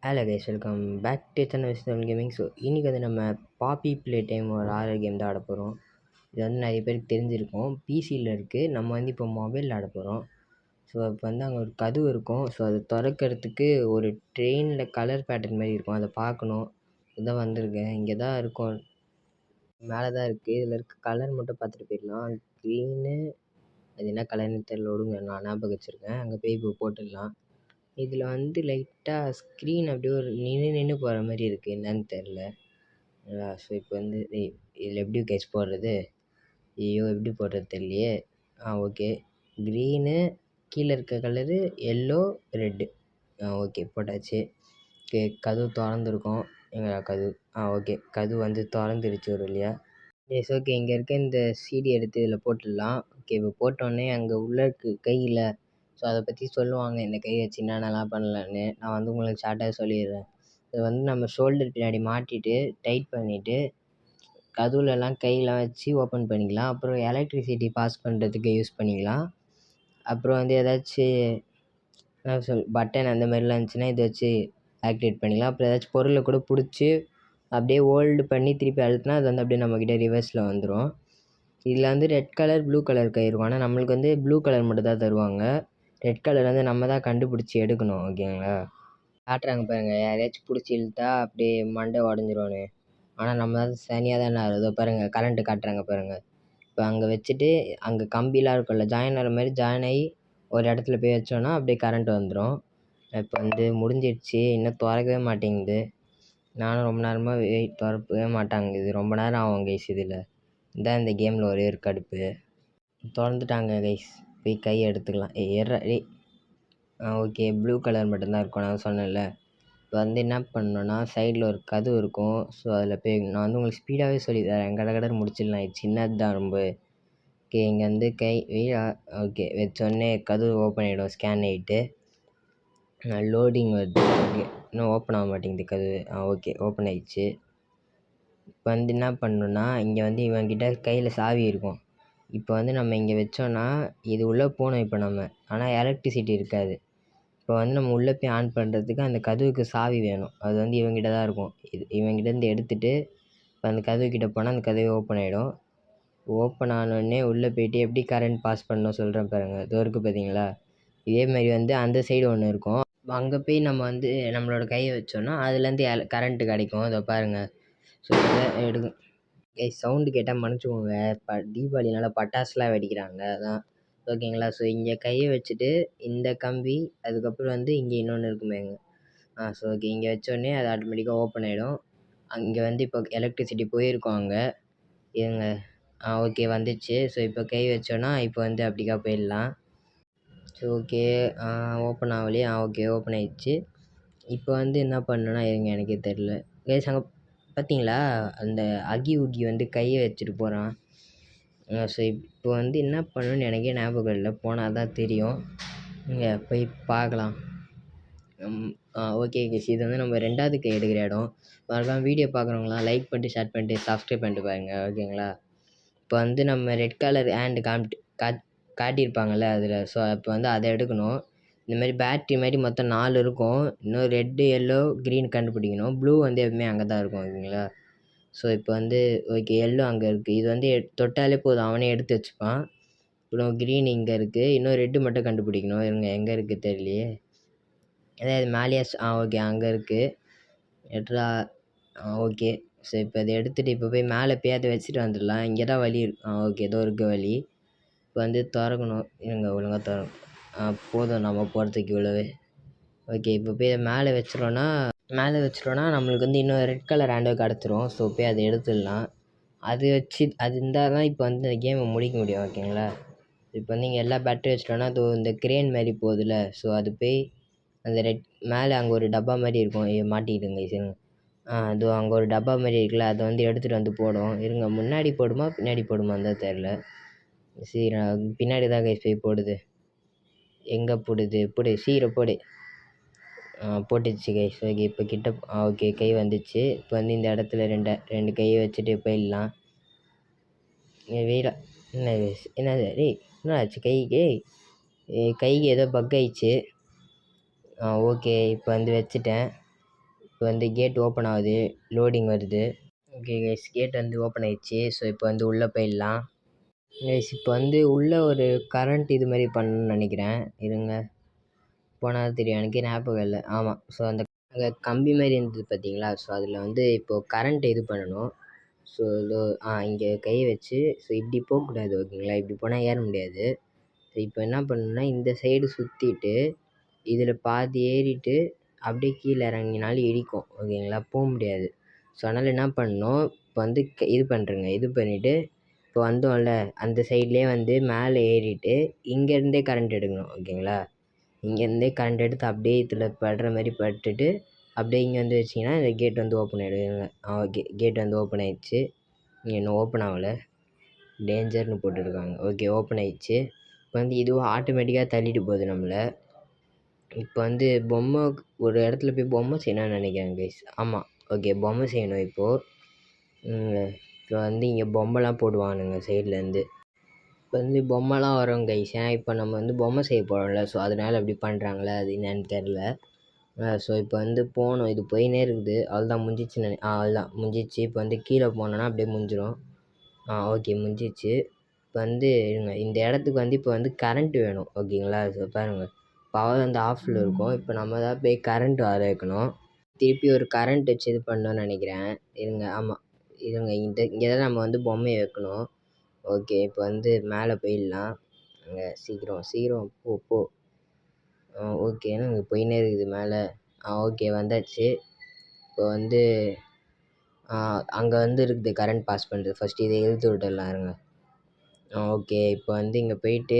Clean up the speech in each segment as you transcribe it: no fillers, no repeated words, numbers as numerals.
Hello guys, welcome back to Tamil gaming. So இன்றைக்கி வந்து நம்ம பாப்பி ப்ளே டைம் ஒரு ஹாரர் கேம் தான் ஆட போகிறோம். இது வந்து நிறைய பேருக்கு தெரிஞ்சிருக்கும். பிசியில் இருக்குது, நம்ம வந்து இப்போ மொபைலில் ஆட போகிறோம். ஸோ இப்போ வந்து அங்கே ஒரு கதவு இருக்கும். ஸோ அதை திறக்கிறதுக்கு ஒரு ட்ரெயினில் கலர் பேட்டர்ன் மாதிரி இருக்கும், அதை பார்க்கணும். இதான் வந்திருக்கேன், இங்கே தான் இருக்கும், மேலே தான் இருக்குது. இதில் இருக்க கலர் மட்டும் பார்த்துட்டு போயிடலாம். க்ரீனு, அது என்ன கலர்னு தெரியல, விடுங்க, நான் ஞாபகம் வச்சுருக்கேன். அங்கே போய் இப்போ போட்டுடலாம். இதில் வந்து லைட்டாக ஸ்க்ரீன் அப்படியே ஒரு நின்று போகிற மாதிரி இருக்குது, என்னன்னு தெரில. ஸோ இப்போ வந்து இதில் எப்படி கைஸ் போடுறது? ஐயோ, எப்படி போடுறது தெரியலையே. ஓகே, க்ரீனு, கீழே இருக்க கலரு எல்லோ, ரெட்டு. ஓகே, போட்டாச்சு. ஓகே, கதவு திறந்துருக்கோம். எங்கள் கதவு ஓகே, கதவு வந்து திறந்துருச்சு ஒரு வழியாக. எஸ், ஓகே, இங்கே இருக்க இந்த சிடி எடுத்து இதில் போட்டுடலாம். ஓகே, இப்போ போட்டோடனே அங்கே உள்ள இருக்கு கையில். ஸோ அதை பற்றி சொல்லுவாங்க, இந்த கை வச்சு என்னென்னலாம் பண்ணலான்னு. நான் வந்து உங்களுக்கு ஷார்ட்டாக சொல்லிடுறேன். இது வந்து நம்ம ஷோல்டர் பின்னாடி மாட்டிட்டு டைட் பண்ணிவிட்டு கதவுலலாம் கையெலாம் வச்சு ஓப்பன் பண்ணிக்கலாம். அப்புறம் எலக்ட்ரிசிட்டி பாஸ் பண்ணுறதுக்கு யூஸ் பண்ணிக்கலாம். அப்புறம் வந்து ஏதாச்சும் பட்டன் அந்த மாதிரிலாம் இருந்துச்சுன்னா இதை வச்சு ஆக்டிவேட் பண்ணிக்கலாம். அப்புறம் ஏதாச்சும் பொருளை கூட பிடிச்சி அப்படியே ஹோல்டு பண்ணி திருப்பி அழுத்தினா அது வந்து அப்படியே நம்மக்கிட்ட ரிவர்ஸில் வந்துடும். இதில் வந்து ரெட் கலர், ப்ளூ கலர் கை இருக்கும். ஆனால் நம்மளுக்கு வந்து ப்ளூ கலர் மட்டும் தான் தருவாங்க. ரெட் கலர் வந்து நம்ம தான் கண்டுபிடிச்சி எடுக்கணும். ஓகேங்களா? காட்டுறாங்க பாருங்கள், யாரையாச்சும் பிடிச்சி இழுத்தா அப்படியே மண்டை உடஞ்சிருவானு. ஆனால் நம்ம தான் சனியாக தானே ஆகுதோ பாருங்கள், கரண்ட்டு காட்டுறாங்க பாருங்கள். இப்போ அங்கே வச்சுட்டு அங்கே கம்பிலாம் இருக்கும்ல, ஜாயின் ஆகிற மாதிரி ஜாயின் ஆகி ஒரு இடத்துல போய் வச்சோன்னா அப்படியே கரண்ட் வந்துடும். இப்போ வந்து முடிஞ்சிடுச்சு, இன்னும் திறக்கவே மாட்டேங்குது. நானும் ரொம்ப நேரமாக திறக்கவே மாட்டாங்குது, ரொம்ப நேரம் ஆகும் கைஸ். இதில் இதான் இந்த கேமில் ஒரே ஒரு கடுப்பு. திறந்துட்டாங்க கைஸ், போய் கையை எடுத்துக்கலாம். ஓகே, ப்ளூ கலர் மட்டும்தான் இருக்கும், நான் சொன்னேன்ல. இப்போ வந்து என்ன பண்ணணுன்னா, சைடில் ஒரு கதவு இருக்கும். ஸோ அதில் போய் நான் வந்து உங்களுக்கு ஸ்பீடாகவே சொல்லி தரேன், கடை முடிச்சிடலாம். இது சின்னது தான் ரொம்ப. ஓகே, இங்கே வந்து ஓகே வச்சோடனே கதவு ஓப்பன் ஆகிடும். ஸ்கேன் ஆகிட்டு லோடிங் வருது. ஓகே, இன்னும் ஓப்பன் ஆக மாட்டேங்குது கதவு. ஓகே, ஓப்பன் ஆகிடுச்சு. இப்போ வந்து என்ன பண்ணணுன்னா, இங்கே வந்து இவன்கிட்ட கையில் சாவி இருக்கும். இப்போ வந்து நம்ம இங்கே வச்சோன்னா இது உள்ளே போகணும் இப்போ நம்ம. ஆனால் எலக்ட்ரிசிட்டி இருக்காது. இப்போ வந்து நம்ம உள்ளே போய் ஆன் பண்ணுறதுக்கு அந்த கதவுக்கு சாவி வேணும். அது வந்து இவங்கிட்ட தான் இருக்கும். இவங்கிட்டேருந்து எடுத்துகிட்டு இப்போ அந்த கதவுக்கிட்ட போனால் அந்த கதவே ஓப்பன் ஆகிடும். ஓப்பன் ஆனோடனே உள்ளே போய்ட்டு எப்படி கரண்ட் பாஸ் பண்ணணும் சொல்கிறேன் பாருங்கள். இதோ இருக்குது பார்த்தீங்களா? இதேமாதிரி வந்து அந்த சைடு ஒன்று இருக்கும். அங்கே போய் நம்ம வந்து நம்மளோட கையை வச்சோன்னா அதுலேருந்து கரண்ட்டு கிடைக்கும். இதோ பாருங்கள். ஸோ இதை எடுக்கும். சவுண்டு கேட்டால் மன்னிச்சுக்கோங்க, தீபாவளினால பட்டாசுலாம் வெடிக்கிறாங்க, அதான். ஓகேங்களா? ஸோ இங்கே கையை வச்சுட்டு இந்த கம்பி, அதுக்கப்புறம் வந்து இங்கே இன்னொன்று இருக்குமேங்க. ஸோ ஓகே, இங்கே வச்சோடனே அது ஆட்டோமேட்டிக்காக ஓப்பன் ஆகிடும். அங்கே வந்து இப்போ எலக்ட்ரிசிட்டி போயிருக்கோம் அங்கே. இருங்க. ஓகே, வந்துச்சு. ஸோ இப்போ கை வச்சோன்னா இப்போ வந்து அப்படிக்கா போயிடலாம். ஸோ ஓகே, ஓப்பன் ஆகலையே. ஓகே, ஓப்பன் ஆகிடுச்சு. இப்போ வந்து என்ன பண்ணணுன்னா, இருங்க, எனக்கே தெரில கைஸ். அங்கே பார்த்தீங்களா, அந்த உகி வந்து கையை வச்சுட்டு போகிறான். ஸோ இப்போ வந்து என்ன பண்ணணுன்னு எனக்கே ஞாபகம் இல்லை, போனால் தான் தெரியும். இங்கே போய் பார்க்கலாம். ஓகே கைஸ், இது வந்து நம்ம 2வது கை எடுக்கிற இடம். மறக்காம வீடியோ பார்க்குறவங்களாம் லைக் பண்ணிட்டு, ஷேர் பண்ணிட்டு, சப்ஸ்கிரைப் பண்ணிட்டு பாருங்க. ஓகேங்களா? இப்போ வந்து நம்ம ரெட் கலர் ஹேண்டு காட்டியிருப்பாங்கள்ல அதில். ஸோ இப்போ வந்து அதை எடுக்கணும். இந்தமாதிரி பேட்ரி மாதிரி மொத்தம் 4 இருக்கும். இன்னும் ரெட்டு, எல்லோ, க்ரீன் கண்டுபிடிக்கணும். ப்ளூ வந்து எப்பவுமே அங்கே தான் இருக்கும். ஓகேங்களா? ஸோ இப்போ வந்து ஓகே, எல்லோ அங்கே இருக்குது. இது வந்து தொட்டாலே போதும், அவனே எடுத்து வச்சுப்பான். அப்புறம் க்ரீன் இங்கே இருக்குது. இன்னும் ரெட்டு மட்டும் கண்டுபிடிக்கணும். இருங்க, எங்கே இருக்குது தெரியலையே. அதாவது மேலேயே ஓகே, அங்கே இருக்குது. எட்ரா. ஓகே. ஸோ இப்போ இதை எடுத்துகிட்டு இப்போ போய் மேலே போய் அதை வச்சுட்டு வந்துடலாம். இங்கே தான் வழி ஓகே, ஏதோ இருக்குது வழி. இப்போ வந்து திறக்கணும். இருங்க, ஒழுங்காக போதும் நம்ம போகிறதுக்கு இவ்வளோவே. ஓகே, இப்போ போய் மேலே வச்சிட்டோன்னா நம்மளுக்கு வந்து இன்னும் ரெட் கலர் ஹேண்டோ கிடச்சிரும். ஸோ போய் அதை எடுத்துடலாம். அது இருந்தால் தான் இப்போ வந்து இந்த கேமை முடிக்க முடியும். ஓகேங்களா? இப்போ வந்து இங்கே எல்லா பேட்டரி வச்சிட்டோன்னா அது இந்த கிரேன் மாதிரி போகுதுல்ல. ஸோ அது போய் அந்த மேலே அங்கே ஒரு டப்பா மாதிரி இருக்கும், மாட்டிக்கிட்டுங்க இருங்க. அது அங்கே ஒரு டப்பா மாதிரி இருக்குல்ல, அதை வந்து எடுத்துகிட்டு வந்து போடும். இருங்க, முன்னாடி போடுமா பின்னாடி போடுமான்னு தான் தெரில. சரி, பின்னாடி தான் கைஸ் போய் போடுது. எங்கே போடுது? சீக்கிரம் போடு. போட்டுச்சு கைஸ். ஓகே, இப்போ கிட்ட ஓகே, கை வந்துச்சு. இப்போ வந்து இந்த இடத்துல ரெண்டு கையை வச்சுட்டு போயிடலாம். வெயிலா என்னது என்ன ஆச்சு கைக்கு? கைக்கு ஏதோ பக் ஆயிடுச்சு. ஓகே, இப்போ வந்து வச்சுட்டேன். இப்போ வந்து கேட் ஓப்பன் ஆகுது, லோடிங் வருது. ஓகே கைஸ், கேட் வந்து ஓப்பன் ஆயிடுச்சு. ஸோ இப்போ வந்து உள்ளே போயிடலாம். கைஸ் இப்போ வந்து உள்ளே ஒரு கரண்ட் இது மாதிரி பண்ணணும்னு நினைக்கிறேன். இருங்க, போனால் தெரியும், எனக்கு ஞாபகம் இல்லை. ஆமாம், ஸோ அந்த அங்கே கம்பி மாதிரி இருந்தது பார்த்தீங்களா? ஸோ அதில் வந்து இப்போது கரண்ட் இது பண்ணணும். ஸோ இதோ இங்கே கை வச்சு, ஸோ இப்படி போகக்கூடாது ஓகேங்களா? இப்படி போனால் ஏற முடியாது. ஸோ இப்போ என்ன பண்ணணும்னா இந்த சைடு சுற்றிட்டு இதில் பாதி ஏறிட்டு அப்படியே கீழே இறங்கினாலும் இடிக்கும் ஓகேங்களா? போக முடியாது. ஸோ அதனால் என்ன பண்ணணும், இப்போ வந்து இது பண்ணுறேங்க, இது பண்ணிவிட்டு இப்போ வந்தோம்ல அந்த சைட்லேயே வந்து மேலே ஏறிட்டு இங்கேருந்தே கரண்ட் எடுக்கணும் ஓகேங்களா? இங்கேருந்தே கரண்ட் எடுத்து அப்படியே இதில் படுற மாதிரி பட்டுட்டு அப்படியே இங்கே வந்து வச்சிங்கன்னா இந்த கேட் வந்து ஓப்பன் ஆகிடுங்க. ஓகே, கேட் வந்து ஓப்பன் ஆயிடுச்சு. இங்கே இன்னும் ஓப்பன் ஆகலை, டேஞ்சர்னு போட்டுருக்காங்க. ஓகே, ஓப்பன் ஆயிடுச்சு. இப்போ வந்து இதுவும் ஆட்டோமேட்டிக்காக தள்ளிட்டு போகுது நம்மளை. இப்போ வந்து பொம்மை ஒரு இடத்துல போய் பொம்மை செய்யணும்னு நினைக்கிறேன் கைஸ். ஆமாம், ஓகே, பொம்மை செய்யணும் இப்போது. இப்போ வந்து இங்கே பொம்மைலாம் போடுவானுங்க சைட்லேருந்து. இப்போ வந்து பொம்மைலாம் வரும் கைஸ். ஏன்னா இப்போ நம்ம வந்து பொம்மை செய்ய போகிறோம்ல, ஸோ அதனால் அப்படி பண்ணுறாங்களே, அது என்னன்னு தெரில. ஸோ இப்போ வந்து போகணும், இது போயினே இருக்குது. அவ்வளோதான், முடிஞ்சிச்சுன்னு அவ்வளோதான் முடிஞ்சிச்சு. இப்போ வந்து கீழே போனோன்னா அப்படியே முடிஞ்சிடும். ஓகே, முடிஞ்சிச்சு. இப்போ வந்து இருங்க, இந்த இடத்துக்கு வந்து இப்போ வந்து கரண்ட் வேணும் ஓகேங்களா? ஸோ பாருங்கள், பவர் வந்து ஆஃபில் இருக்கும். இப்போ நம்ம தான் போய் கரண்ட் வர வைக்கணும். திருப்பி ஒரு கரண்ட் வச்சு இது பண்ணணும்னு நினைக்கிறேன். இருங்க, ஆமாம் இருங்க, இங்கே தான் நம்ம வந்து பொம்மையை வைக்கணும். ஓகே, இப்போ வந்து மேலே போயிடலாம். அங்கே சீக்கிரம் போ. ஓகே, இங்கே போயின்னே இருக்குது மேலே. ஓகே, வந்தாச்சு. இப்போ வந்து அங்கே வந்து இருக்குது கரண்ட் பாஸ் பண்ணுறது. ஃபஸ்ட்டு இதை இழுத்து விட்டுடலாம் இருங்க. ஓகே, இப்போ வந்து இங்கே போயிட்டு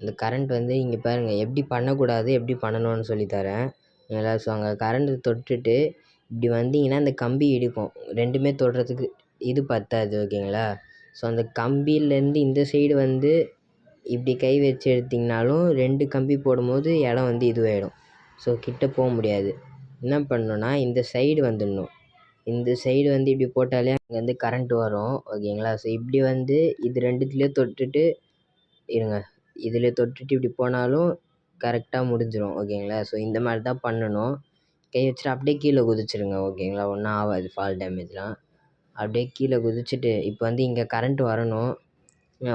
இந்த கரண்ட் வந்து இங்கே பாருங்கள், எப்படி பண்ணக்கூடாது எப்படி பண்ணணும்னு சொல்லித்தரேன். ஸோ அங்கே கரண்ட்டு தொட்டுட்டு இப்படி வந்தீங்கன்னா இந்த கம்பி இடிக்கும். ரெண்டுமே தொடுறதுக்கு இது பத்தாது ஓகேங்களா? ஸோ அந்த கம்பியிலேருந்து இந்த சைடு வந்து இப்படி கை வச்சு எடுத்திங்கனாலும் 2 கம்பி போடும்போது இடம் வந்து இதுவாகிடும். ஸோ கிட்ட போக முடியாது. என்ன பண்ணணுன்னா இந்த சைடு வந்துடணும். இந்த சைடு வந்து இப்படி போட்டாலே அங்கே வந்து கரண்ட் வரும் ஓகேங்களா? ஸோ இப்படி வந்து இது 2த்துலேயே தொட்டுட்டு இருங்க, இதில் தொட்டுட்டு இப்படி போனாலும் கரெக்டாக முடிஞ்சிடும் ஓகேங்களா? ஸோ இந்த மாதிரி தான் பண்ணணும். கை வச்சுட்டு அப்படியே கீழே குதிச்சிடுங்க ஓகேங்களா? ஒன்றும் ஆகாது, ஃபால் டேமேஜ்லாம். அப்படியே கீழே குதிச்சுட்டு இப்போ வந்து இங்கே கரண்ட் வரணும்.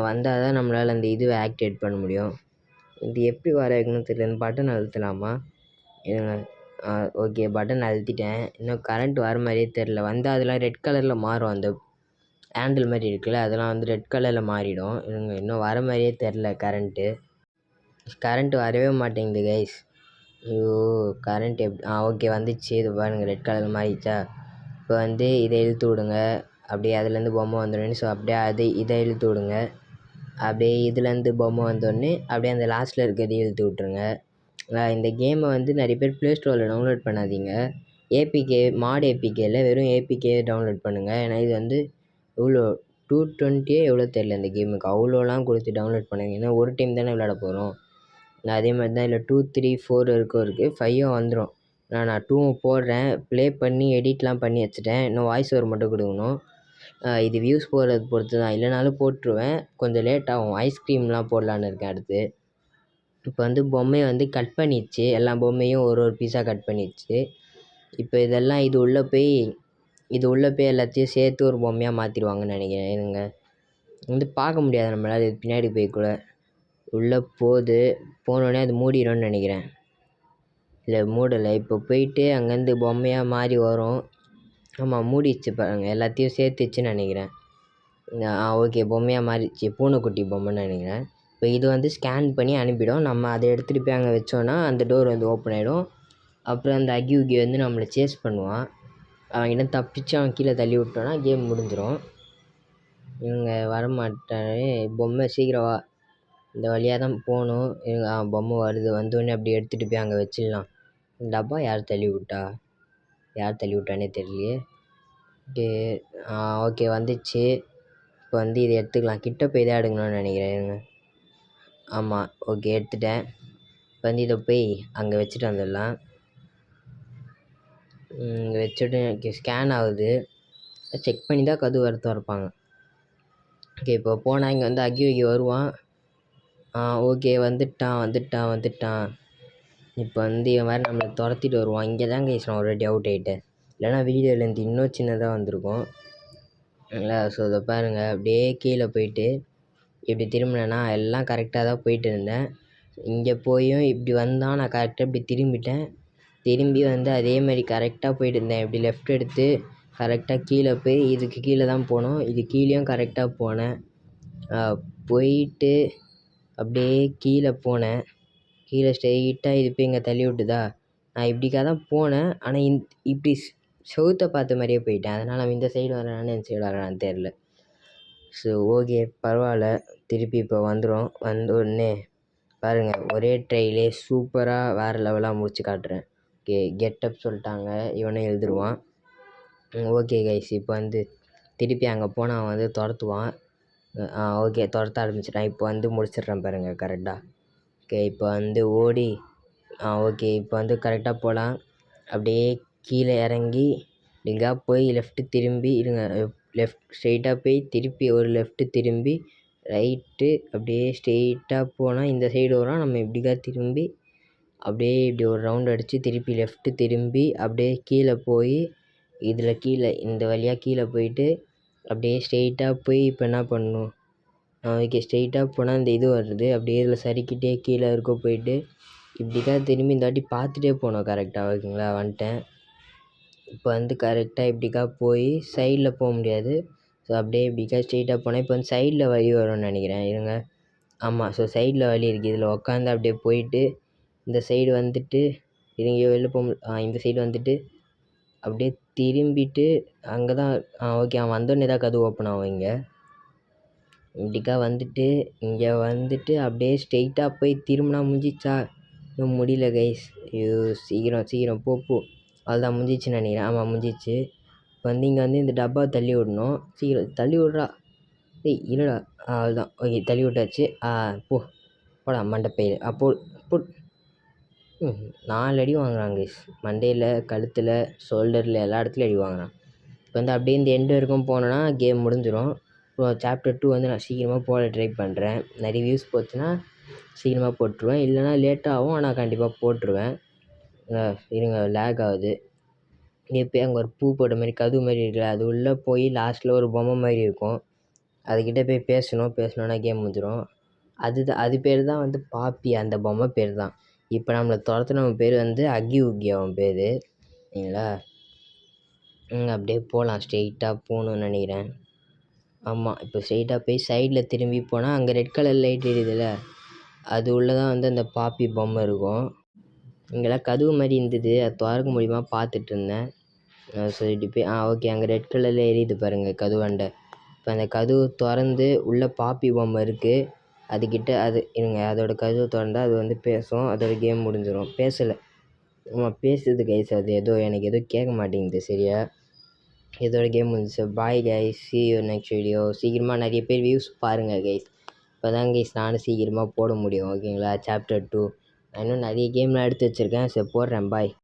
வந்தால் தான் நம்மளால் அந்த இதுவை ஆக்டிவேட் பண்ண முடியும். இது எப்படி வர வைக்கணும்னு தெரியல. இந்த பட்டன் அழுத்தலாமா? இருங்க, ஓகே, பட்டன் அழுத்திட்டேன். இன்னும் கரண்ட் வர மாதிரியே தெரில. வந்தால் அதெல்லாம் ரெட் கலரில் மாறும். அந்த ஹேண்டில் மாதிரி இருக்குல்ல, அதெல்லாம் வந்து ரெட் கலரில் மாறிடும். இருங்க, இன்னும் வர மாதிரியே தெரில கரண்ட் வரவே மாட்டேங்குது கைஸ். ஐயோ, கரண்ட் ஓகே வந்துச்சு. இது பாருங்கள், ரெட் கலரில் மாறிடுச்சா? இப்போ வந்து இதை இழுத்து விடுங்க, அப்படியே அதுலேருந்து பொம்மை வந்துடும். ஸோ அப்படியே இதை இழுத்து விடுங்க. அப்படியே இதுலேருந்து பொம்மை வந்தோடனே அப்படியே அந்த லாஸ்ட்டில் இருக்கிறதையும் இழுத்து விட்ருங்க. இந்த கேமை வந்து நிறைய பேர் ப்ளே ஸ்டோரில் டவுன்லோட் பண்ணாதீங்க. ஏபிகேல வெறும் ஏபிகே டவுன்லோட் பண்ணுங்கள். ஏன்னா இது வந்து இவ்வளோ 220 எவ்வளோ தெரில இந்த கேமுக்கு. அவ்வளோலாம் கொடுத்து டவுன்லோட் பண்ணுங்க. ஏன்னா ஒரு டைம் தானே விளையாட போகிறோம். அதே மாதிரி தான் இல்லை 2, 3, 4 இருக்குது. 5 வந்துடும். நான் 2 போடுறேன். ப்ளே பண்ணி எடிட்லாம் பண்ணி வச்சுட்டேன். இன்னும் வாய்ஸ் ஓவர் மட்டும் கொடுக்கணும். இது வியூஸ் போடுறது பொறுத்து தான், இல்லைனாலும் போட்டுருவேன். கொஞ்சம் லேட் ஆகும். ஐஸ்கிரீம்லாம் போடலான்னு இருக்கேன் அடுத்து. இப்போ வந்து பொம்மையை வந்து கட் பண்ணிடுச்சு. எல்லா பொம்மையும் ஒரு பீஸாக கட் பண்ணிடுச்சு. இப்போ இதெல்லாம் இது உள்ளே போய் எல்லாத்தையும் சேர்த்து ஒரு பொம்மையாக மாற்றிடுவாங்கன்னு நினைக்கிறேன். இருங்க, வந்து பார்க்க முடியாது நம்மளால். இது பின்னாடி போய் கூட உள்ளே போனோடனே அது மூடிடும்னு நினைக்கிறேன். இல்லை, மூடலை. இப்போ போயிட்டு அங்கேருந்து பொம்மையாக மாறி வரும். ஆமாம், மூடிடுச்சு பாருங்கள், எல்லாத்தையும் சேர்த்துச்சுன்னு நினைக்கிறேன். ஓகே, பொம்மையாக மாறிடுச்சு. பூனைக்குட்டி பொம்மைன்னு நினைக்கிறேன். இப்போ இது வந்து ஸ்கேன் பண்ணி அனுப்பிடும். நம்ம அதை எடுத்துகிட்டு போய் அங்கே வச்சோன்னா அந்த டோர் வந்து ஓப்பன் ஆகிடும். அப்புறம் அந்த அகி வந்து நம்மளை சேஸ் பண்ணுவான். அவன்கிட்ட தப்பிச்சு அவன் கீழே தள்ளி விட்டோன்னா கேம் முடிஞ்சிடும். இவங்க வரமாட்டாரு. பொம்மை சீக்கிரம் வா, இந்த வழியாக தான் போகணும். இவங்க பொம்மை வருது. வந்தோடனே அப்படி எடுத்துகிட்டு போய் அங்கே வச்சிடலாம். டப்பா யார் தள்ளி விட்டானே தெரியலையே. ஓகே, வந்துச்சு. இப்போ வந்து இதை எடுத்துக்கலாம். கிட்ட போய் தான் எடுக்கணும்னு நினைக்கிறேன். ஆமாம், ஓகே, எடுத்துட்டேன். இப்போ வந்து இதை போய் அங்கே வச்சுட்டு வந்துடலாம். இங்கே வச்சுட்டு ஸ்கேன் ஆகுது. செக் பண்ணி தான் கதவு வர திறப்பாங்க. ஓகே, இப்போ போனால் இங்கே வந்து அகி வருவான். ஓகே, வந்துட்டான். இப்போ வந்து இவன் வேறு நம்மளை துரத்திட்டு வருவான். இங்கே தான் கைஸ் நான் ஒரு வாட்டி அவுட் ஆகிட்டேன். இல்லைனா வீடியோலேருந்து இன்னும் சின்னதாக வந்திருக்கும். இல்லை ஸோ இதை பாருங்கள், அப்படியே கீழே போயிட்டு இப்படி திரும்பினேன்னா எல்லாம் கரெக்டாக தான் போயிட்டு இருந்தேன். இங்கே போயும் இப்படி வந்தால் நான் கரெக்டாக இப்படி திரும்பிட்டேன். திரும்பி வந்து அதே மாதிரி கரெக்டாக போயிட்டு இருந்தேன். இப்படி லெஃப்ட் எடுத்து கரெக்டாக கீழே போய் இதுக்கு கீழே தான் போனோம். இது கீழேயும் கரெக்டாக போனேன். போயிட்டு அப்படியே கீழே போனேன். கீழே ஸ்ட்ரெயிட்டாக இது போய் இங்கே தள்ளி விட்டுதா. நான் இப்படிக்காக தான் போனேன். ஆனால் இப்படி செவுத்தை பார்த்த மாதிரியே போயிட்டேன். அதனால் அவன் இந்த சைடு வரானான்னு இந்த சைடு வரானான்னு தெரில. ஸோ ஓகே பரவாயில்ல. திருப்பி இப்போ வந்துடும். வந்த உடனே பாருங்கள், ஒரே ட்ரைலே சூப்பராக வேறு லெவலாக முடிச்சு காட்டுறேன். ஓகே கெட்டப் சொல்லிட்டாங்க, இவனே எழுதுருவான். ஓகே கைஸ், இப்போ வந்து திருப்பி அங்கே போனால் அவன் வந்து துரத்துவான். ஓகே துரத்த ஆரம்பிச்சிட்டான். இப்போ வந்து முடிச்சிடுறேன் பாருங்கள் கரெக்டாக. ஓகே இப்போ வந்து ஓடி ஓகே இப்போ வந்து கரெக்டாக போகலாம். அப்படியே கீழே இறங்கி எங்கேயா போய் லெஃப்ட்டு திரும்பி இருங்க, லெஃப்ட் ஸ்ட்ரெயிட்டாக போய் திருப்பி ஒரு லெஃப்ட்டு திரும்பி ரைட்டு அப்படியே ஸ்ட்ரெயிட்டாக போனால் இந்த சைடு வரும். நம்ம இப்படிக்கா திரும்பி அப்படியே இப்படி ஒரு ரவுண்ட் அடித்து திருப்பி லெஃப்ட்டு திரும்பி அப்படியே கீழே போய் இதில் கீழே இந்த வழியாக கீழே போயிட்டு அப்படியே ஸ்ட்ரெயிட்டாக போய் இப்போ என்ன பண்ணணும், ஓகே ஸ்ட்ரெயிட்டாக போனால் இந்த இது வருது. அப்படியே இதில் சறுக்கிட்டே கீழே இருக்க போயிட்டு இப்படிக்கா திரும்பி இந்த வாட்டி பார்த்துட்டே போனோம் கரெக்டாக. ஓகேங்களா, வந்துட்டேன். இப்போ வந்து கரெக்டாக இப்படிக்கா போய் சைடில் போக முடியாது. ஸோ அப்படியே இப்படிக்கா ஸ்ட்ரெயிட்டாக போனால் இப்போ வந்து சைடில் வழி வரும்னு நினைக்கிறேன். இருங்க, ஆமாம். ஸோ சைடில் வழி இருக்குது. இதில் உட்காந்து அப்படியே போயிட்டு இந்த சைடு வந்துட்டு இருங்க, வெளில போக இந்த சைடு வந்துட்டு அப்படியே திரும்பிட்டு அங்கே தான் ஓகே அவன் வந்தோடனே தான் கதவு ஓப்பன் ஆகும். இங்கே இப்படிக்கா வந்துட்டு இங்கே வந்துட்டு அப்படியே ஸ்ட்ரெயிட்டாக போய் திரும்பினா முடிஞ்சிச்சா? இன்னும் முடியல கைஸ். ஐயோ சீக்கிரம் போ. அவ்வளோதான் முடிஞ்சிச்சுன்னு நினைக்கிறேன். ஆமாம் முடிஞ்சிச்சு. இப்போ வந்து இங்கே வந்து இந்த டப்பா தள்ளி விடணும். சீக்கிரம் தள்ளி விட்றா. இல்லைடா. அவ்வளோதான். ஓகே தள்ளி விட்டாச்சு. போடா மண்டைப்பயிறு. போ 4 அடி வாங்குறான் கைஸ். மண்டையில், கழுத்தில், ஷோல்டரில் எல்லா இடத்துலையும் அடி வாங்குறான். இப்போ வந்து அப்படியே இந்த எண்டு வரைக்கும் போனோன்னா கேம் முடிஞ்சிடும். சாப்டர் 2 வந்து நான் சீக்கிரமாக போட ட்ரை பண்ணுறேன். நிறைய வியூஸ் போச்சுன்னா சீக்கிரமாக போட்டுருவேன். இல்லைனா லேட்டாகும், ஆனால் கண்டிப்பாக போட்டுருவேன். இருங்க லேக் ஆகுது. இப்போ அங்கே ஒரு பூ போட்ட மாதிரி கதவு மாதிரி இருக்குல்ல, அது உள்ளே போய் லாஸ்ட்டில் ஒரு பொம்மை மாதிரி இருக்கும். அதுக்கிட்ட போய் பேசணுன்னா கேம் முடிஞ்சிடும். அது பேர் தான் வந்து பாப்பி. அந்த பொம்மை பேர் தான். இப்போ நம்மளை துரத்துனவன் பேர் வந்து அக்கி உக்கி அவன் பேர். சரிங்களா, அப்படியே போகலாம். ஸ்ட்ரெயிட்டாக போகணுன்னு நினைக்கிறேன். ஆமாம், இப்போ ஸ்ட்ரெயிட்டாக போய் சைடில் திரும்பி போனால் அங்கே ரெட் கலர் லைட் எரியுதுல்ல, அது உள்ளே தான் வந்து அந்த பாப்பி பொம்மை இருக்கும். இங்கெல்லாம் கதவு மாதிரி இருந்தது, அது திறக்க முடியுமா பார்த்துட்டு இருந்தேன். சொல்லிட்டு போய் ஓகே அங்கே ரெட் கலரில் எரியுது பாருங்கள் கதவாண்ட. இப்போ அந்த கதவு திறந்து உள்ளே பாப்பி பொம்மை இருக்குது. அதுக்கிட்ட இருங்க, அதோட கதவு திறந்தா அது வந்து பேசும். அதோட கேம் முடிஞ்சிடும். பேசலை, ஆமாம் பேசுது கைஸ். அது எனக்கு ஏதோ கேட்க மாட்டேங்குது சரியா. இதோட கேம் முடிஞ்சிச்சு. Bye guys, see you next video. சீக்கிரமாக நிறைய பேர் வியூஸ் பாருங்கள் கைஸ். இப்போ தான் கைஸ் நானும் சீக்கிரமாக போட முடியும். ஓகேங்களா, சாப்டர் 2 நான் இன்னும் நிறைய கேம்லாம் எடுத்து வச்சுருக்கேன். சரி போடுறேன். பாய்.